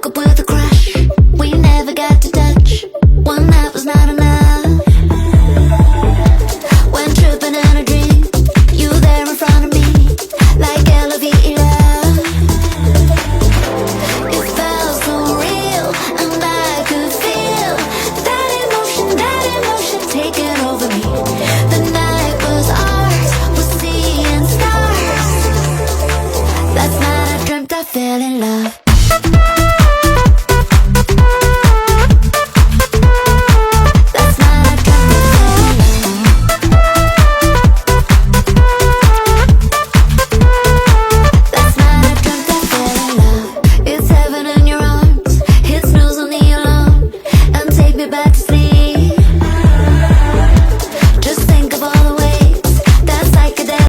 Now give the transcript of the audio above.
woke up with a crush. We never got to touch. One night was not enough. Went tripping in a dream. You there in front of me, like elevator love. It felt so real, and I could feel that emotion taking over me. The night was ours, was seeing stars. Last night I dreamt I fell in love.